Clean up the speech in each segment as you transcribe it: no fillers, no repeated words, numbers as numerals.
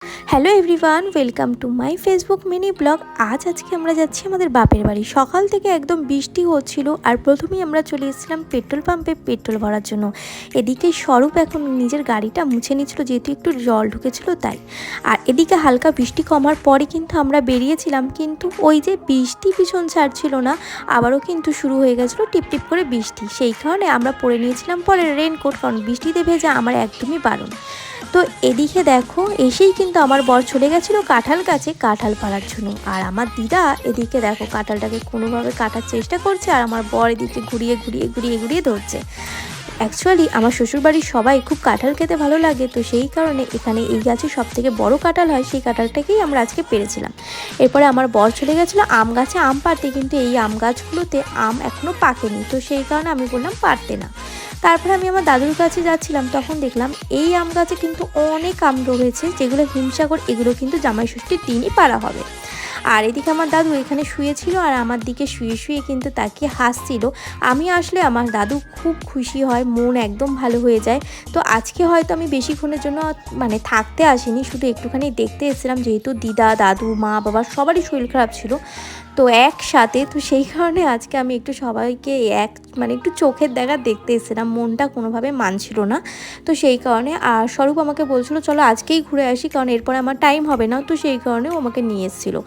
Hello everyone, welcome to my Facebook mini blog. আজকে আমরা যাচ্ছি আমাদের বাপের বাড়ি। সকাল থেকে একদম বৃষ্টি হচ্ছিল, আর প্রথমেই আমরা চলে এসেছিলাম পেট্রোল পাম্পে পেট্রোল ভরার জন্য। এদিকে স্বরূপ এখন নিজের গাড়িটা মুছে নিচ্ছিল, যেহেতু একটু জল ঢুকেছিল তাই। আর এদিকে হালকা বৃষ্টি কমার পরে কিন্তু আমরা বেরিয়েছিলাম, কিন্তু ওই যে বৃষ্টি পিছন ছাড়ছিল না, আবারও কিন্তু শুরু হয়ে গেছিলো টিপটিপ করে বৃষ্টি। সেই কারণে আমরা পরে নিয়েছিলাম পরে রেনকোট, কারণ বৃষ্টিতে ভেজা আমার একদমই বারণ। তো এদিকে দেখো, এসেই কিন্তু আমার বর চলে গেছিলো কাঁঠাল গাছে কাঁঠাল পাড়ার জন্য। আর আমার দিদা এদিকে দেখো কাঁঠালটাকে কোনোভাবে কাটার চেষ্টা করছে, আর আমার বর এদিকে ঘুরিয়ে ঘুরিয়ে ঘুরিয়ে ঘুরিয়ে ধরছে। অ্যাকচুয়ালি আমার শ্বশুরবাড়ির সবাই খুব কাঁঠাল খেতে ভালো লাগে, তো সেই কারণে এখানে এই গাছে সবথেকে বড় কাঁঠাল হয়, সেই কাঁঠালটাকেই আমরা আজকে পেরেছিলাম। এরপরে আমার বর চলে গেছিলো আম গাছে আম পাড়তে, কিন্তু এই আম গাছগুলোতে আম এখনও পাকেনি, তো সেই কারণে আমি বললাম পারতে না। তারপরে আমি আমার দাদুর কাছে যাচ্ছিলাম, তখন দেখলাম এই আম গাছে কিন্তু অনেক আম রয়েছে, যেগুলো হিমসাগর, এগুলো কিন্তু জামাই ষষ্ঠীর দিনই পাড়া হবে। আর এদিকে আমার দাদু এখানে শুয়েছিল, আর আমার দিকে শুয়ে শুয়ে কিন্তু তাকিয়ে হাসছিল। আমি আসলে আমার দাদু খুব খুশি হয়, মন একদম ভালো হয়ে যায়। তো আজকে হয়তো আমি বেশিক্ষণের জন্য থাকতে আসিনি, শুধু একটুখানি দেখতে এসেছিলাম, যেহেতু দিদা দাদু মা বাবা সবারই শরীর খারাপ ছিল তো একসাথে। তো সেই কারণে আজকে আমি একটু সবাইকে একটু চোখের দেখা দেখতে এসেছিলাম, মনটা কোনোভাবে মানছিল না। তো সেই কারণে আর স্বরূপ আমাকে বলছিল চলো আজকেই ঘুরে আসি, কারণ এরপরে আমার টাইম হবে না, তো সেই কারণে ও আমাকে নিয়ে এসেছিলো।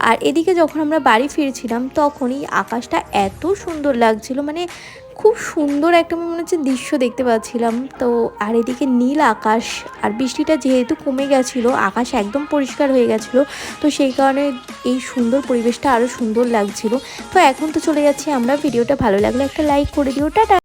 আর এদিকে যখন আমরা বাড়ি ফিরছিলাম, তখনই আকাশটা এত সুন্দর লাগছিল, খুব সুন্দর একটা মনে হচ্ছে দৃশ্য দেখতে পাচ্ছিলাম। তো আর এদিকে নীল আকাশ, আর বৃষ্টিটা যেহেতু কমে গেছিলো, আকাশ একদম পরিষ্কার হয়ে গেছিলো, তো সেই কারণে এই সুন্দর পরিবেশটা আরও সুন্দর লাগছিল। তো এখন তো চলে যাচ্ছি আমরা। ভিডিওটা ভালো লাগলে একটা লাইক করে দিও, টাটা।